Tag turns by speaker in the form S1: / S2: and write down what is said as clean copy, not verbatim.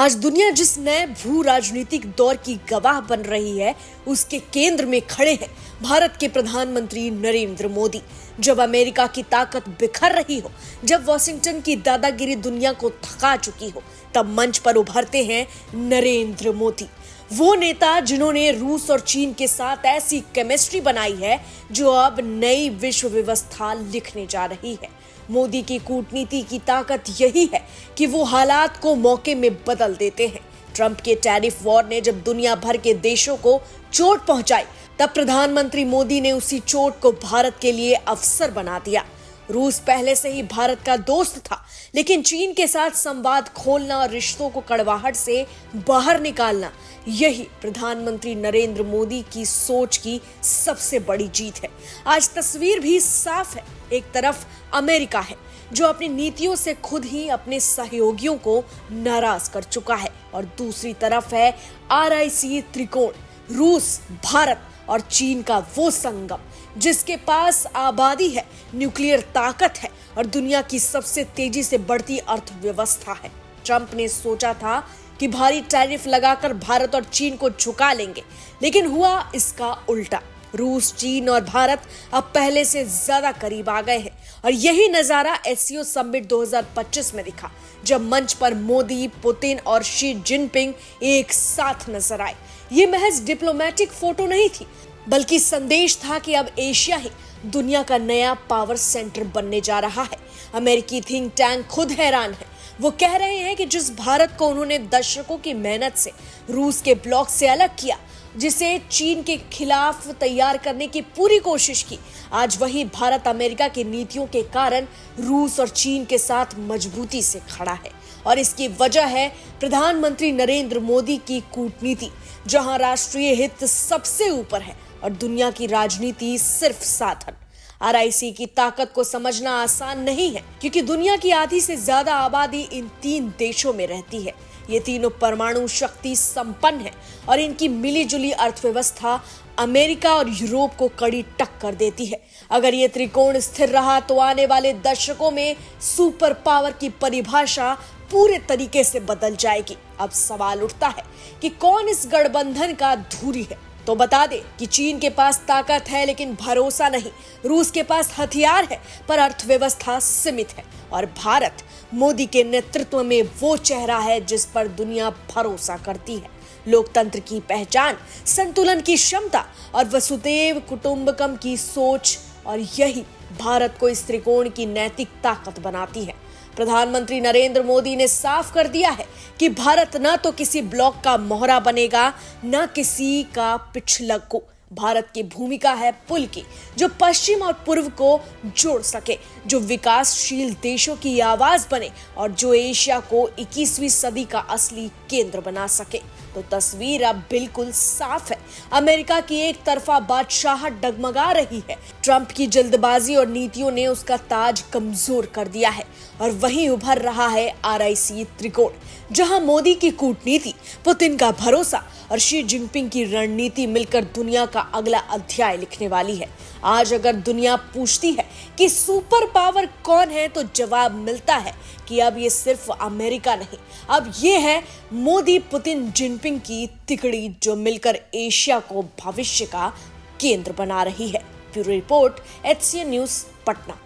S1: आज दुनिया जिस नए भू राजनीतिक दौर की गवाह बन रही है, उसके केंद्र में खड़े हैं भारत के प्रधानमंत्री नरेंद्र मोदी। जब अमेरिका की ताकत बिखर रही हो, जब वॉशिंगटन की दादागिरी दुनिया को थका चुकी हो, तब मंच पर उभरते हैं नरेंद्र मोदी, वो नेता जिन्होंने रूस और चीन के साथ ऐसी केमिस्ट्री बनाई है जो अब नई विश्व व्यवस्था लिखने जा रही है। मोदी की कूटनीति की ताकत यही है कि वो हालात को मौके में बदल देते हैं। ट्रंप के टैरिफ वॉर ने जब दुनिया भर के देशों को चोट पहुंचाई, तब प्रधानमंत्री मोदी ने उसी चोट को भारत के लिए अवसर बना दिया। रूस पहले से ही भारत का दोस्त था, लेकिन चीन के साथ संवाद खोलना और रिश्तों को कड़वाहट से बाहर निकालना, यही प्रधानमंत्री नरेंद्र मोदी की सोच की सबसे बड़ी जीत है। आज तस्वीर भी साफ है। एक तरफ अमेरिका है जो अपनी नीतियों से खुद ही अपने सहयोगियों को नाराज कर चुका है, और दूसरी तरफ है RIC त्रिकोण, रूस, भारत और चीन का वो संगम जिसके पास आबादी है, न्यूक्लियर ताकत है और दुनिया की सबसे तेजी से बढ़ती अर्थव्यवस्था है। ट्रंप ने सोचा था कि भारी टैरिफ लगाकर भारत और चीन को झुका लेंगे, लेकिन हुआ इसका उल्टा। रूस, चीन और भारत अब पहले से ज्यादा करीब आ गए हैं, और यही नजारा SCO समिट 2025 में दिखा, जब मंच पर मोदी, पुतिन और शी जिनपिंग एक साथ नजर आए। ये महज डिप्लोमेटिक फोटो नहीं थी, बल्कि संदेश था कि अब एशिया ही दुनिया का नया पावर सेंटर बनने जा रहा है। अमेरिकी थिंक टैंक खुद हैरान है। वो कह रहे हैं कि जिस भारत को उन्होंने दशकों की मेहनत से रूस के ब्लॉक से अलग किया, जिसे चीन के खिलाफ तैयार करने की पूरी कोशिश की, आज वही भारत अमेरिका की नीतियों के कारण रूस और चीन के साथ मजबूती से खड़ा है। और इसकी वजह है प्रधानमंत्री नरेंद्र मोदी की कूटनीति, जहां राष्ट्रीय हित सबसे ऊपर है और दुनिया की राजनीति सिर्फ साधन। RIC की ताकत को समझना आसान नहीं है, क्योंकि दुनिया की आधी से ज्यादा आबादी इन 3 देशों में रहती है। ये तीनों परमाणु शक्ति संपन्न है और इनकी मिलीजुली अर्थव्यवस्था अमेरिका और यूरोप को कड़ी टक्कर देती है। अगर ये त्रिकोण स्थिर रहा तो आने वाले दशकों में सुपर पावर की परिभाषा पूरे तरीके से बदल जाएगी। अब सवाल उठता है कि कौन इस गठबंधन का धुरी है। तो बता दे कि चीन के पास ताकत है लेकिन भरोसा नहीं, रूस के पास हथियार है पर अर्थव्यवस्था सीमित है, और भारत मोदी के नेतृत्व में वो चेहरा है जिस पर दुनिया भरोसा करती है। लोकतंत्र की पहचान, संतुलन की क्षमता और वसुधैव कुटुंबकम की सोच, और यही भारत को इस त्रिकोण की नैतिक ताकत बनाती है। प्रधानमंत्री नरेंद्र मोदी ने साफ कर दिया है कि भारत न तो किसी ब्लॉक का मोहरा बनेगा, न किसी का पिछलग्गू। भारत की भूमिका है पुल की, जो पश्चिम और पूर्व को जोड़ सके, जो विकासशील देशों की आवाज बने और जो एशिया को 21वीं सदी का असली केंद्र बना सके। तो तस्वीर अब बिल्कुल साफ है। अमेरिका की एक तरफा बादशाहत डगमगा रही है। ट्रंप की जल्दबाजी और नीतियों ने उसका ताज कमजोर कर दिया है, और वहीं उभर रहा है RIC त्रिकोण, जहां मोदी की कूटनीति, पुतिन का भरोसा और शी जिनपिंग की रणनीति मिलकर दुनिया का अगला अध्याय लिखने वाली है। आज अगर दुनिया पूछती है कि सुपर पावर कौन है, तो जवाब मिलता है कि अब ये सिर्फ अमेरिका नहीं, अब ये है मोदी, पुतिन, जिनपिंग की तिकड़ी, जो मिलकर एशिया को भविष्य का केंद्र बना रही है। Bureau report, HCN news, Patna.